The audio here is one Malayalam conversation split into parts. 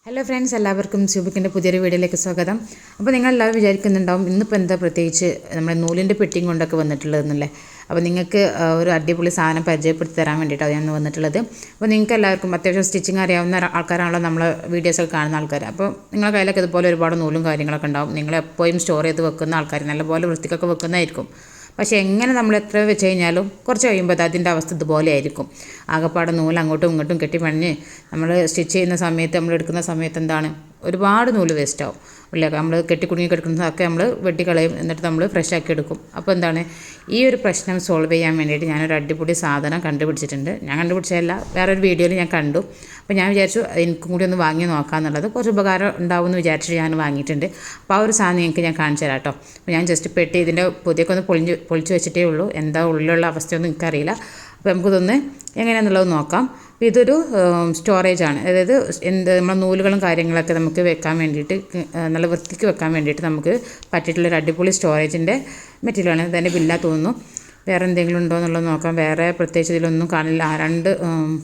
ഹലോ ഫ്രണ്ട്സ്, എല്ലാവർക്കും സ്യൂബിക്കിൻ്റെ പുതിയൊരു വീഡിയോയിലേക്ക് സ്വാഗതം. അപ്പോൾ നിങ്ങളെല്ലാവരും വിചാരിക്കുന്നുണ്ടാവും ഇന്നിപ്പോൾ എന്താ പ്രത്യേകിച്ച് നമ്മുടെ നൂലിൻ്റെ പെട്ടിങ് കൊണ്ടൊക്കെ വന്നിട്ടുള്ളതെന്നല്ലേ. അപ്പോൾ നിങ്ങൾക്ക് ഒരു അടിപൊളി സാധനം പരിചയപ്പെടുത്തി തരാൻ വേണ്ടിയിട്ടാണ് ഞാൻ വന്നിട്ടുള്ളത്. അപ്പോൾ നിങ്ങൾക്ക് എല്ലാവർക്കും അത്യാവശ്യം സ്റ്റിച്ചിങ് അറിയാവുന്ന ആൾക്കാരാണല്ലോ നമ്മളെ വീഡിയോസിൽ കാണുന്ന ആൾക്കാർ. അപ്പോൾ നിങ്ങളുടെ കയ്യിലൊക്കെ ഇതുപോലെ ഒരുപാട് നൂലും കാര്യങ്ങളൊക്കെ ഉണ്ടാവും. നിങ്ങൾ എപ്പോഴും സ്റ്റോർ ചെയ്ത് വെക്കുന്ന ആൾക്കാർ, നല്ലപോലെ വൃത്തിക്കൊക്കെ വെക്കുന്നതായിരിക്കും. പക്ഷേ എങ്ങനെ നമ്മൾ എത്ര വെച്ച് കഴിഞ്ഞാലും കുറച്ച് കഴിയുമ്പോൾ അതിൻ്റെ അവസ്ഥ ഇതുപോലെ ആയിരിക്കും. ആകെപ്പാടെ നൂല് അങ്ങോട്ടും ഇങ്ങോട്ടും കെട്ടിപ്പണിഞ്ഞ് നമ്മൾ സ്റ്റിച്ച് ചെയ്യുന്ന സമയത്ത്, നമ്മൾ എടുക്കുന്ന സമയത്ത് എന്താണ് ഒരുപാട് നൂല് വേസ്റ്റ് ആവും. ഉള്ളിലൊക്കെ നമ്മൾ കെട്ടിക്കുടുങ്ങി കിടക്കുന്നതൊക്കെ നമ്മൾ വെട്ടിക്കളയും, എന്നിട്ട് നമ്മൾ ഫ്രഷ് ആക്കി എടുക്കും. അപ്പോൾ എന്താണ് ഈ ഒരു പ്രശ്നം സോൾവ് ചെയ്യാൻ വേണ്ടിയിട്ട് ഞാനൊരു അടിപൊളി സാധനം കണ്ടുപിടിച്ചിട്ടുണ്ട്. ഞാൻ കണ്ടുപിടിച്ചതല്ല, വേറൊരു വീഡിയോയിൽ ഞാൻ കണ്ടു. അപ്പോൾ ഞാൻ വിചാരിച്ചു എനിക്കും കൂടി ഒന്ന് വാങ്ങി നോക്കാമെന്നുള്ളത്, കുറച്ച് ഉപകാരം ഉണ്ടാവുമെന്ന് വിചാരിച്ചിട്ട് ഞാൻ വാങ്ങിയിട്ടുണ്ട്. അപ്പോൾ ആ ഒരു സാധനം എനിക്ക് ഞാൻ കാണിച്ചു തരാം കേട്ടോ. അപ്പോൾ ഞാൻ ജസ്റ്റ് പെട്ടി ഇതിൻ്റെ പുതിയൊക്കെ ഒന്ന് പൊളിച്ച് വെച്ചിട്ടേ ഉള്ളൂ. എന്താ ഉള്ളിലുള്ള അവസ്ഥയൊന്നും എനിക്കറിയില്ല. അപ്പോൾ നമുക്കിതൊന്ന് എങ്ങനെയാണെന്നുള്ളത് നോക്കാം. അപ്പോൾ ഇതൊരു സ്റ്റോറേജാണ്, അതായത് നമ്മൾ നൂലുകളും കാര്യങ്ങളൊക്കെ നമുക്ക് വെക്കാൻ വേണ്ടിയിട്ട്, നല്ല വൃത്തിക്ക് വെക്കാൻ വേണ്ടിയിട്ട് നമുക്ക് പറ്റിയിട്ടുള്ളൊരു അടിപൊളി സ്റ്റോറേജിൻ്റെ മെറ്റീരിയലാണ്. ഇതിൻ്റെ ബില്ലാ തോന്നുന്നു. വേറെ എന്തെങ്കിലും ഉണ്ടോ എന്നുള്ളത് നോക്കാം. വേറെ പ്രത്യേകിച്ച് ഇതിലൊന്നും കാണില്ല. രണ്ട്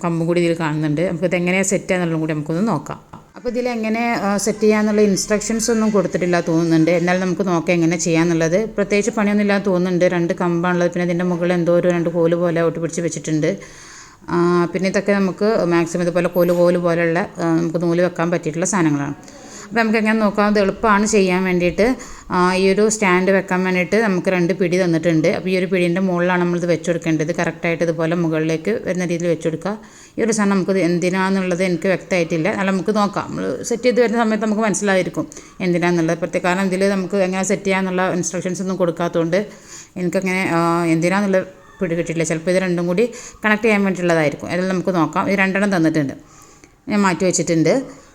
കമ്പും കൂടി ഇതിൽ കാണുന്നുണ്ട്. നമുക്കിത് എങ്ങനെയാണ് സെറ്റ് ചെയ്യാന്നുള്ളതും കൂടി നമുക്കൊന്ന് നോക്കാം. അപ്പോൾ ഇതിലെങ്ങനെ സെറ്റ് ചെയ്യാന്നുള്ള ഇൻസ്ട്രക്ഷൻസ് ഒന്നും കൊടുത്തിട്ടില്ല തോന്നുന്നുണ്ട്. എന്നാൽ നമുക്ക് നോക്കാം എങ്ങനെ ചെയ്യാന്നുള്ളത്. പ്രത്യേകിച്ച് പണിയൊന്നും ഇല്ലാതെ തോന്നുന്നുണ്ട്. രണ്ട് കമ്പാണുള്ളത്. പിന്നെ ഇതിൻ്റെ മുകളിൽ എന്തോ ഒരു രണ്ട് കോല് പോലെ ഒട്ടിപ്പിടിച്ച് വെച്ചിട്ടുണ്ട്. പിന്നെ ഇതൊക്കെ നമുക്ക് മാക്സിമം ഇതുപോലെ കോല് പോലെയുള്ള നമുക്ക് നൂല് വെക്കാൻ പറ്റിയിട്ടുള്ള സാധനങ്ങളാണ്. അപ്പോൾ നമുക്ക് എങ്ങനെ നോക്കാം. അത് എളുപ്പമാണ് ചെയ്യാൻ വേണ്ടിയിട്ട്. ഈ ഒരു സ്റ്റാൻഡ് വെക്കാൻ വേണ്ടിയിട്ട് നമുക്ക് രണ്ട് പിടി തന്നിട്ടുണ്ട്. അപ്പോൾ ഈ ഒരു പിടീൻ്റെ മുകളിലാണ് നമ്മളിത് വെച്ചുകൊടുക്കേണ്ടത്. കറക്റ്റായിട്ട് ഇതുപോലെ മുകളിലേക്ക് വരുന്ന രീതിയിൽ വെച്ചുകൊടുക്കുക. ഈ ഒരു സാധനം നമുക്ക് എന്തിനാണെന്നുള്ളത് എനിക്ക് വ്യക്തമായിട്ടില്ല. എന്നാൽ നമുക്ക് നോക്കാം. നമ്മൾ സെറ്റ് ചെയ്ത് വരുന്ന സമയത്ത് നമുക്ക് മനസ്സിലായിരിക്കും എന്തിനാണെന്നുള്ളത്. പ്രത്യേക കാരണം ഇതിൽ നമുക്ക് എങ്ങനെ സെറ്റ് ചെയ്യാമെന്നുള്ള ഇൻസ്ട്രക്ഷൻസ് ഒന്നും കൊടുക്കാത്തതുകൊണ്ട് എനിക്കങ്ങനെ എന്തിനാണെന്നുള്ള പിടി കിട്ടിയില്ല. ചിലപ്പോൾ ഇത് രണ്ടും കൂടി കണക്ട് ചെയ്യാൻ വേണ്ടിയിട്ടുള്ളതായിരിക്കും. അതെല്ലാം നമുക്ക് നോക്കാം. ഇത് രണ്ടെണ്ണം തന്നിട്ടുണ്ട്, ഞാൻ മാറ്റി വെച്ചിട്ടുണ്ട്.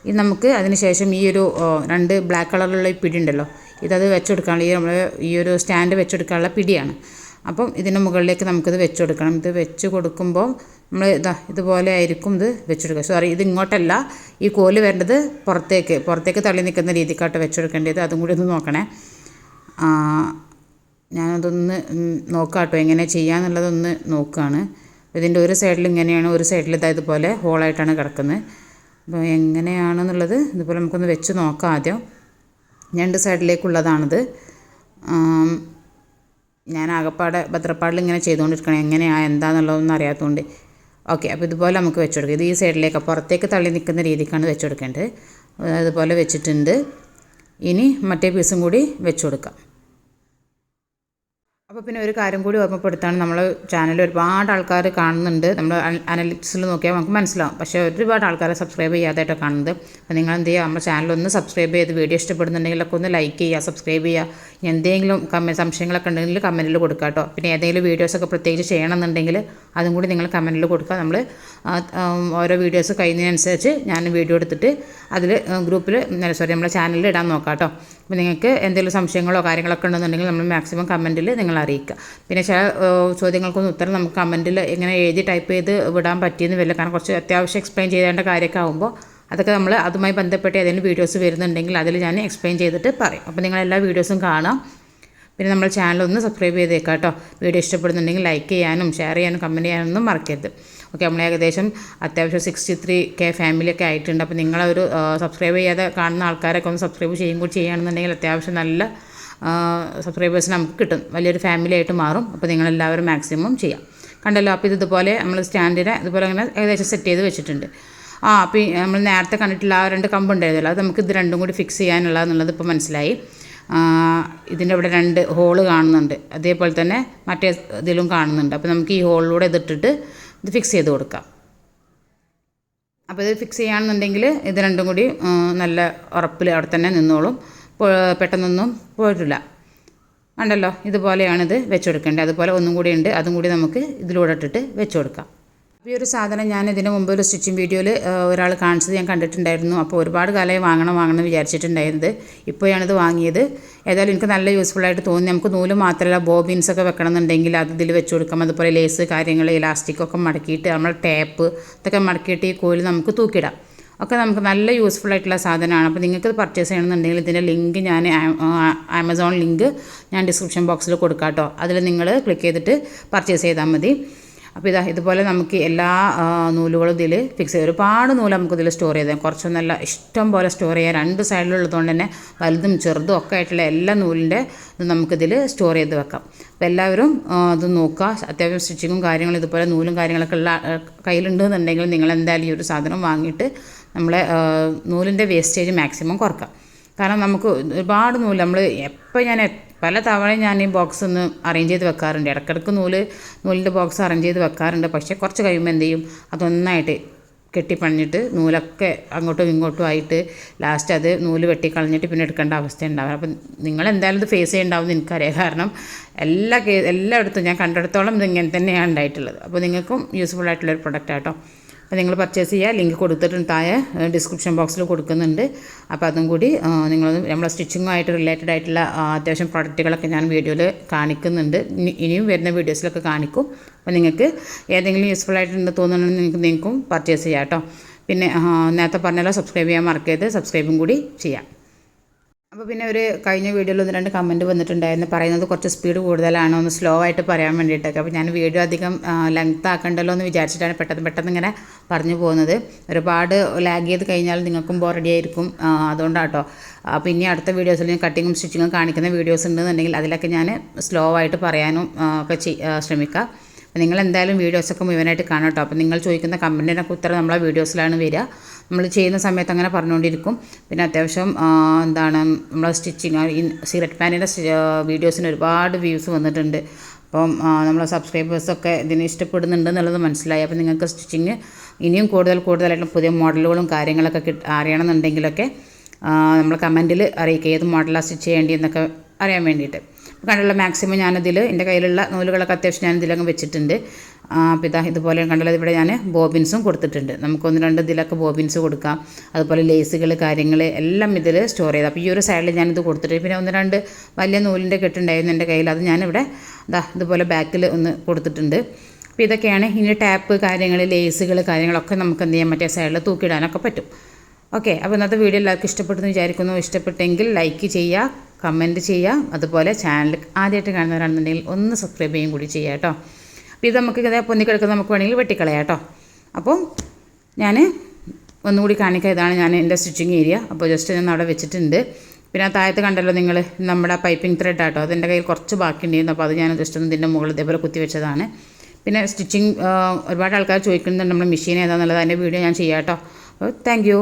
ഇത് നമുക്ക് അതിന് ശേഷം ഈ ഒരു രണ്ട് ബ്ലാക്ക് കളറിലുള്ള ഈ പിടി ഉണ്ടല്ലോ, ഇതത് വെച്ചുകൊടുക്കാനുള്ള നമ്മൾ ഈ ഒരു സ്റ്റാൻഡ് വെച്ചുകൊടുക്കാനുള്ള പിടിയാണ്. അപ്പം ഇതിൻ്റെ മുകളിലേക്ക് നമുക്കിത് വെച്ച് കൊടുക്കണം. ഇത് വെച്ച് കൊടുക്കുമ്പോൾ നമ്മൾ ഇതുപോലെ ആയിരിക്കും ഇത് വെച്ചെടുക്കുക. സോറി, ഇത് ഇങ്ങോട്ടല്ല, ഈ കോല് വരേണ്ടത് പുറത്തേക്ക് തള്ളി നിൽക്കുന്ന രീതിക്കാട്ട് വെച്ചെടുക്കേണ്ടത്. അതും കൂടി ഒന്ന് നോക്കണേ. ഞാനതൊന്ന് നോക്കാം കേട്ടോ, എങ്ങനെ ചെയ്യാന്നുള്ളതൊന്ന് നോക്കുകയാണ്. ഇതിൻ്റെ ഒരു സൈഡിൽ ഇങ്ങനെയാണ്, ഒരു സൈഡിൽ ഇതുപോലെ ഹോളായിട്ടാണ് കിടക്കുന്നത്. അപ്പോൾ എങ്ങനെയാണെന്നുള്ളത് ഇതുപോലെ നമുക്കൊന്ന് വെച്ച് നോക്കാം. ആദ്യം രണ്ട് സൈഡിലേക്കുള്ളതാണിത്. ഞാൻ ആകപ്പാടെ ഭദ്രപ്പാടിൽ ഇങ്ങനെ ചെയ്തുകൊണ്ടിരിക്കണം, എങ്ങനെയാണ് എന്താണെന്നുള്ളതൊന്നും അറിയാത്തതുകൊണ്ട്. ഓക്കെ, അപ്പോൾ ഇതുപോലെ നമുക്ക് വെച്ച് കൊടുക്കാം. ഇത് ഈ സൈഡിലേക്ക് പുറത്തേക്ക് തള്ളി നിൽക്കുന്ന രീതിക്കാണ് വെച്ച് കൊടുക്കേണ്ടത്. അതുപോലെ വെച്ചിട്ടുണ്ട്. ഇനി മറ്റേ പീസും കൂടി വെച്ച് കൊടുക്കാം. അപ്പോൾ പിന്നെ ഒരു കാര്യം കൂടി ഓർമ്മപ്പെടുത്താണ്, നമ്മൾ ചാനൽ ഒരുപാട് ആൾക്കാർ കാണുന്നുണ്ട്. നമ്മൾ അനലിറ്റിക്സിൽ നോക്കിയാൽ നമുക്ക് മനസ്സിലാവും. പക്ഷേ ഒരുപാട് ആൾക്കാരെ സബ്സ്ക്രൈബ് ചെയ്യാതായിട്ടാണ് കാണുന്നത്. അപ്പോൾ നിങ്ങൾ എന്ത് ചെയ്യുക, നമ്മുടെ ചാനലൊന്ന് സബ്സ്ക്രൈബ് ചെയ്ത് വീഡിയോ ഇഷ്ടപ്പെടുന്നുണ്ടെങ്കിലൊക്കെ ഒന്ന് ലൈക്ക് ചെയ്യുക, സബ്സ്ക്രൈബ് ചെയ്യുക. എന്തെങ്കിലും സംശയങ്ങളൊക്കെ ഉണ്ടെങ്കിൽ കമൻറ്റിൽ കൊടുക്കുക കേട്ടോ. പിന്നെ ഏതെങ്കിലും വീഡിയോസൊക്കെ പ്രത്യേകിച്ച് ചെയ്യണമെന്നുണ്ടെങ്കിൽ അതും കൂടി നിങ്ങൾ കമൻറ്റിൽ കൊടുക്കുക. നമ്മൾ ഓരോ വീഡിയോസ് കഴിയുന്നതിനനുസരിച്ച് ഞാൻ വീഡിയോ എടുത്തിട്ട് അതിൽ ഗ്രൂപ്പിൽ നമ്മളെ ചാനലിൽ ഇടാൻ നോക്കാം കേട്ടോ. അപ്പോൾ നിങ്ങൾക്ക് എന്തെങ്കിലും സംശയങ്ങളോ കാര്യങ്ങളൊക്കെ ഉണ്ടെന്നുണ്ടെങ്കിൽ നമ്മൾ മാക്സിമം കമൻറ്റിൽ നിങ്ങൾ അറിയിക്കുക. പിന്നെ ചില ചോദ്യങ്ങൾക്കൊന്നും ഉത്തരം നമുക്ക് കമൻറ്റിൽ എങ്ങനെ എഴുതി ടൈപ്പ് ചെയ്ത് വിടാൻ പറ്റിയെന്ന് വരില്ല. കാരണം കുറച്ച് അത്യാവശ്യം എക്സ്പ്ലെയിൻ ചെയ്യേണ്ട കാര്യമൊക്കെ ആകുമ്പോൾ അതൊക്കെ നമ്മൾ അതുമായി ബന്ധപ്പെട്ട് ഏതെങ്കിലും വീഡിയോസ് വരുന്നുണ്ടെങ്കിൽ അതിൽ ഞാൻ എക്സ്പ്ലെയിൻ ചെയ്തിട്ട് പറയും. അപ്പോൾ നിങ്ങളെല്ലാ വീഡിയോസും കാണാം. പിന്നെ നമ്മൾ ചാനലൊന്ന് സബ്സ്ക്രൈബ് ചെയ്തേക്കാം കേട്ടോ. വീഡിയോ ഇഷ്ടപ്പെടുന്നുണ്ടെങ്കിൽ ലൈക്ക് ചെയ്യാനും ഷെയർ ചെയ്യാനും കമൻറ്റ് ചെയ്യാനൊന്നും മറക്കരുത്. ഓക്കെ, നമ്മൾ ഏകദേശം അത്യാവശ്യം 63K ഫാമിലിയൊക്കെ ആയിട്ടുണ്ട്. അപ്പോൾ നിങ്ങളൊരു സബ്സ്ക്രൈബ് ചെയ്യാതെ കാണുന്ന ആൾക്കാരൊക്കെ ഒന്ന് സബ്സ്ക്രൈബ് ചെയ്യുകയാണെന്നുണ്ടെങ്കിൽ അത്യാവശ്യം നല്ല സബ്സ്ക്രൈബേഴ്സ് നമുക്ക് കിട്ടും, വലിയൊരു ഫാമിലി ആയിട്ട് മാറും. അപ്പോൾ നിങ്ങളെല്ലാവരും മാക്സിമം ചെയ്യാം. കണ്ടല്ലോ, അപ്പോൾ ഇതുപോലെ നമ്മൾ സ്റ്റാൻഡിനെ ഇതുപോലെ അങ്ങനെ ഏകദേശം സെറ്റ് ചെയ്ത് വെച്ചിട്ടുണ്ട്. അപ്പോൾ നമ്മൾ നേരത്തെ കണ്ടിട്ടുള്ള ആ രണ്ട് കമ്പുണ്ടായിരുന്നല്ലോ, അത് നമുക്ക് ഇത് രണ്ടും കൂടി ഫിക്സ് ചെയ്യാനുള്ളതെന്നുള്ളത് ഇപ്പോൾ മനസ്സിലായി. ഇതിൻ്റെ ഇവിടെ രണ്ട് ഹോള് കാണുന്നുണ്ട്, അതേപോലെ തന്നെ മറ്റേ ഇതിലും കാണുന്നുണ്ട്. അപ്പോൾ നമുക്ക് ഈ ഹോളിലൂടെ ഇതിട്ടിട്ട് ഇത് ഫിക്സ് ചെയ്ത് കൊടുക്കാം. അപ്പോൾ ഇത് ഫിക്സ് ചെയ്യുകയാണെന്നുണ്ടെങ്കിൽ ഇത് രണ്ടും കൂടി നല്ല ഉറപ്പിൽ അവിടെ തന്നെ നിന്നോളും, പെട്ടെന്നൊന്നും പോയിട്ടില്ല. കണ്ടല്ലോ, ഇതുപോലെയാണിത് വെച്ചുകൊടുക്കേണ്ടത്. അതുപോലെ ഒന്നും കൂടി ഉണ്ട്, അതും കൂടി നമുക്ക് ഇതിലൂടെ ഇട്ടിട്ട് വെച്ച് കൊടുക്കാം. അപ്പോൾ ഈ ഒരു സാധനം ഞാൻ ഇതിന് മുമ്പ് ഒരു സ്റ്റിച്ചിങ് വീഡിയോയിൽ ഒരാൾ കാണിച്ചത് ഞാൻ കണ്ടിട്ടുണ്ടായിരുന്നു. അപ്പോൾ ഒരുപാട് കാലമായി വാങ്ങണം വിചാരിച്ചിട്ടുണ്ടായിരുന്നത്. ഇപ്പോഴാണിത് വാങ്ങിയത്. ഏതായാലും എനിക്ക് നല്ല യൂസ്ഫുള്ളായിട്ട് തോന്നി. നമുക്ക് നൂല് മാത്രമല്ല, ബോബിൻസൊക്കെ വെക്കണമെന്നുണ്ടെങ്കിൽ അത് ഇതിൽ വെച്ച് കൊടുക്കാം. അതുപോലെ ലേസ് കാര്യങ്ങൾ, ഇലാസ്റ്റിക്കൊക്കെ മടക്കിയിട്ട് നമ്മൾ ടേപ്പ് ഇതൊക്കെ മടക്കിയിട്ട് ഈ കോയിൽ നമുക്ക് തൂക്കിയിടാം. ഒക്കെ നമുക്ക് നല്ല യൂസ്ഫുള്ളായിട്ടുള്ള സാധനമാണ്. അപ്പോൾ നിങ്ങൾക്ക് പർച്ചേസ് ചെയ്യണമെന്നുണ്ടെങ്കിൽ ഇതിൻ്റെ ലിങ്ക് ഞാൻ ആമസോൺ ലിങ്ക് ഞാൻ ഡിസ്ക്രിപ്ഷൻ ബോക്സിൽ കൊടുക്കാം കേട്ടോ. അതിൽ നിങ്ങൾ ക്ലിക്ക് ചെയ്തിട്ട് പർച്ചേസ് ചെയ്താൽ മതി. അപ്പോൾ ഇതുപോലെ നമുക്ക് എല്ലാ നൂലുകളും ഇതിൽ ഫിക്സ് ചെയ്ത് ഒരുപാട് നൂല് നമുക്ക് ഇതിൽ സ്റ്റോർ ചെയ്താൽ കുറച്ചൊന്നല്ല ഇഷ്ടം പോലെ സ്റ്റോർ ചെയ്യാം. രണ്ട് സൈഡിലുള്ളതുകൊണ്ട് തന്നെ വലുതും ചെറുതും ഒക്കെ ആയിട്ടുള്ള എല്ലാ നൂലിൻ്റെ ഇത് നമുക്കിതിൽ സ്റ്റോർ ചെയ്ത് വെക്കാം. അപ്പോൾ എല്ലാവരും ഇത് നോക്കുക. അത്യാവശ്യം സ്റ്റിച്ചിങ്ങും കാര്യങ്ങളും ഇതുപോലെ നൂലും കാര്യങ്ങളൊക്കെ ഉള്ള കയ്യിലുണ്ടെന്നുണ്ടെങ്കിൽ നിങ്ങൾ എന്തായാലും ഈ ഒരു സാധനം വാങ്ങിയിട്ട് നമ്മളെ നൂലിൻ്റെ വേസ്റ്റേജ് മാക്സിമം കുറക്കാം. കാരണം നമുക്ക് ഒരുപാട് നൂല് നമ്മൾ ഞാൻ പല തവണയും ഞാൻ ഈ ബോക്സ് ഒന്ന് അറേഞ്ച് ചെയ്ത് വെക്കാറുണ്ട്. ഇടയ്ക്കിടയ്ക്ക് നൂലിൻ്റെ ബോക്സ് അറേഞ്ച് ചെയ്ത് വെക്കാറുണ്ട്. പക്ഷേ കുറച്ച് കഴിയുമ്പോൾ എന്ത് ചെയ്യും, അതൊന്നായിട്ട് കെട്ടിപ്പണിഞ്ഞിട്ട് നൂലൊക്കെ അങ്ങോട്ടും ഇങ്ങോട്ടും ആയിട്ട് ലാസ്റ്റ് അത് നൂല് വെട്ടിക്കളഞ്ഞിട്ട് പിന്നെ എടുക്കേണ്ട അവസ്ഥ ഉണ്ടാവും. അപ്പം നിങ്ങൾ എന്തായാലും ഇത് ഫേസ് ചെയ്യേണ്ടാവും എന്ന് എനിക്കറിയാം. കാരണം എല്ലായിടത്തും ഞാൻ കണ്ടിടത്തോളം ഇത് ഇങ്ങനെ തന്നെയാണ് ഉണ്ടായിട്ടുള്ളത്. അപ്പോൾ നിങ്ങൾക്കും യൂസ്ഫുൾ ആയിട്ടുള്ളൊരു പ്രൊഡക്റ്റ് ആട്ടോ. അപ്പോൾ നിങ്ങൾ പർച്ചേസ് ചെയ്യുക. ലിങ്ക് കൊടുത്തിട്ടുണ്ട്, താഴെ ഡിസ്ക്രിപ്ഷൻ ബോക്സിൽ കൊടുക്കുന്നുണ്ട്. അപ്പോൾ അതും കൂടി നിങ്ങൾ നമ്മളെ സ്റ്റിച്ചിങ്ങുമായിട്ട് റിലേറ്റഡ് ആയിട്ടുള്ള അത്യാവശ്യം പ്രൊഡക്റ്റുകളൊക്കെ ഞാൻ വീഡിയോയിൽ കാണിക്കുന്നുണ്ട്. ഇനിയും വരുന്ന വീഡിയോസിലൊക്കെ കാണിക്കും. അപ്പോൾ നിങ്ങൾക്ക് ഏതെങ്കിലും യൂസ്ഫുൾ ആയിട്ടുണ്ടെന്ന് തോന്നുന്നുണ്ടെങ്കിൽ നിങ്ങൾക്കും പർച്ചേസ് ചെയ്യാം കേട്ടോ. പിന്നെ നേരത്തെ പറഞ്ഞല്ലോ, സബ്സ്ക്രൈബ് ചെയ്യാൻ മറക്കരുത്. സബ്സ്ക്രൈബും കൂടി ചെയ്യാം. അപ്പോൾ പിന്നെ ഒരു കഴിഞ്ഞ വീഡിയോയിൽ 1-2 കമൻറ്റ് വന്നിട്ടുണ്ടായിരുന്നു, പറയുന്നത് കുറച്ച് സ്പീഡ് കൂടുതലാണോ ഒന്ന് സ്ലോ ആയിട്ട് പറയാൻ വേണ്ടിയിട്ടൊക്കെ. അപ്പോൾ ഞാൻ വീഡിയോ അധികം ലെങ്ത് ആക്കണ്ടല്ലോ എന്ന് വിചാരിച്ചിട്ടാണ് പെട്ടെന്ന് ഇങ്ങനെ പറഞ്ഞു പോകുന്നത്. ഒരുപാട് ലാഗ് ചെയ്ത് കഴിഞ്ഞാൽ നിങ്ങൾക്കും ബോറടി ആയിരിക്കും. അതുകൊണ്ടാട്ടോ. അപ്പോൾ ഇനി അടുത്ത വീഡിയോസിൽ ഞാൻ കട്ടിങ്ങും സ്റ്റിച്ചിങ്ങും കാണിക്കുന്ന വീഡിയോസ് ഉണ്ടെന്നുണ്ടെങ്കിൽ അതിലൊക്കെ ഞാൻ സ്ലോ ആയിട്ട് പറയാനും ഒക്കെ ശ്രമിക്കാം. അപ്പോൾ നിങ്ങൾ എന്തായാലും വീഡിയോസൊക്കെ മുഴുവനായിട്ട് കാണാം കേട്ടോ. അപ്പോൾ നിങ്ങൾ ചോദിക്കുന്ന കമൻറ്റിനൊക്കെ ഉത്തരം നമ്മളെ വീഡിയോസിലാണ് വരിക. നമ്മൾ ചെയ്യുന്ന സമയത്ത് അങ്ങനെ പറഞ്ഞുകൊണ്ടിരിക്കും. പിന്നെ അത്യാവശ്യം നമ്മളെ സ്റ്റിച്ചിങ് ഈ സിഗരറ്റ് പാനിൻ്റെ വീഡിയോസിന് ഒരുപാട് വ്യൂസ് വന്നിട്ടുണ്ട്. അപ്പം നമ്മളെ സബ്സ്ക്രൈബേഴ്സൊക്കെ ഇതിനെ ഇഷ്ടപ്പെടുന്നുണ്ട് എന്നുള്ളത് മനസ്സിലായി. അപ്പോൾ നിങ്ങൾക്ക് സ്റ്റിച്ചിങ് ഇനിയും കൂടുതലായിട്ടുള്ള പുതിയ മോഡലുകളും കാര്യങ്ങളൊക്കെ അറിയണമെന്നുണ്ടെങ്കിലൊക്കെ നമ്മൾ കമൻറ്റിൽ അറിയിക്കുക, ഏത് മോഡലാണ് സ്റ്റിച്ച് ചെയ്യേണ്ടതെന്നൊക്കെ അറിയാൻ വേണ്ടിയിട്ട്. കണ്ടുള്ള മാക്സിമം ഞാനതിൽ എൻ്റെ കയ്യിലുള്ള നൂലുകളൊക്കെ അത്യാവശ്യം ഞാനിതിലങ്ങ് വെച്ചിട്ടുണ്ട്. അപ്പോൾ ഇതുപോലെ കണ്ടുള്ളത് ഇവിടെ ഞാൻ ബോബിൻസും കൊടുത്തിട്ടുണ്ട്. നമുക്ക് 1-2 ഇതിലൊക്കെ ബോബിൻസ് കൊടുക്കാം. അതുപോലെ ലേസുകൾ കാര്യങ്ങൾ എല്ലാം ഇതിൽ സ്റ്റോർ ചെയ്ത്. അപ്പോൾ ഈ ഒരു സൈഡിൽ ഞാനിത് കൊടുത്തിട്ടുണ്ട്. പിന്നെ 1-2 വലിയ നൂലിൻ്റെ കെട്ടുണ്ടായിരുന്നു എൻ്റെ കയ്യിൽ, അത് ഞാനിവിടെ ഇതുപോലെ ബാക്കിൽ ഒന്ന് കൊടുത്തിട്ടുണ്ട്. അപ്പോൾ ഇതൊക്കെയാണ്. ഇനി ടാപ്പ് കാര്യങ്ങൾ, ലേസുകൾ കാര്യങ്ങളൊക്കെ നമുക്ക് എന്ത് ചെയ്യാൻ മറ്റേ സൈഡിൽ തൂക്കിയിടാനൊക്കെ പറ്റും. ഓക്കെ. അപ്പോൾ ഇന്നത്തെ വീഡിയോ എല്ലാവർക്കും ഇഷ്ടപ്പെട്ടെന്ന് വിചാരിക്കുന്നു. ഇഷ്ടപ്പെട്ടെങ്കിൽ ലൈക്ക് ചെയ്യുക, കമൻറ്റ് ചെയ്യുക. അതുപോലെ ചാനൽ ആദ്യമായിട്ട് കാണുന്നവരാണെന്നുണ്ടെങ്കിൽ ഒന്ന് സബ്സ്ക്രൈബ് ചെയ്യുകയും കൂടി ചെയ്യുക കേട്ടോ. അപ്പോൾ ഇത് നമുക്ക് ഇതേ പൊന്നിക്കിടക്കുന്ന നമുക്ക് വേണമെങ്കിൽ വെട്ടിക്കളയാം കേട്ടോ. അപ്പോൾ ഞാൻ ഒന്നുകൂടി കാണിക്കാം. ഇതാണ് ഞാൻ എൻ്റെ സ്റ്റിച്ചിങ് ഏരിയ. അപ്പോൾ ജസ്റ്റ് ഞാൻ അവിടെ വെച്ചിട്ടുണ്ട്. പിന്നെ ആ താഴത്ത് കണ്ടല്ലോ നിങ്ങൾ, നമ്മുടെ പൈപ്പിംഗ് ത്രെഡ് ആട്ടോ. അതെൻ്റെ കയ്യിൽ കുറച്ച് ബാക്കി ഉണ്ടായിരുന്നു. അപ്പോൾ അത് ഞാൻ ജസ്റ്റ് ഒന്ന് ഇതിൻ്റെ മുകളിൽ ഇതേപോലെ കുത്തി വെച്ചതാണ്. പിന്നെ സ്റ്റിച്ചിങ് ഒരുപാട് ആൾക്കാർ ചോദിക്കുന്നുണ്ട് നമ്മൾ മെഷീൻ ഏതാണെന്നുള്ളത്. അതിൻ്റെ വീഡിയോ ഞാൻ ചെയ്യാം കേട്ടോ. അപ്പോൾ താങ്ക് യു.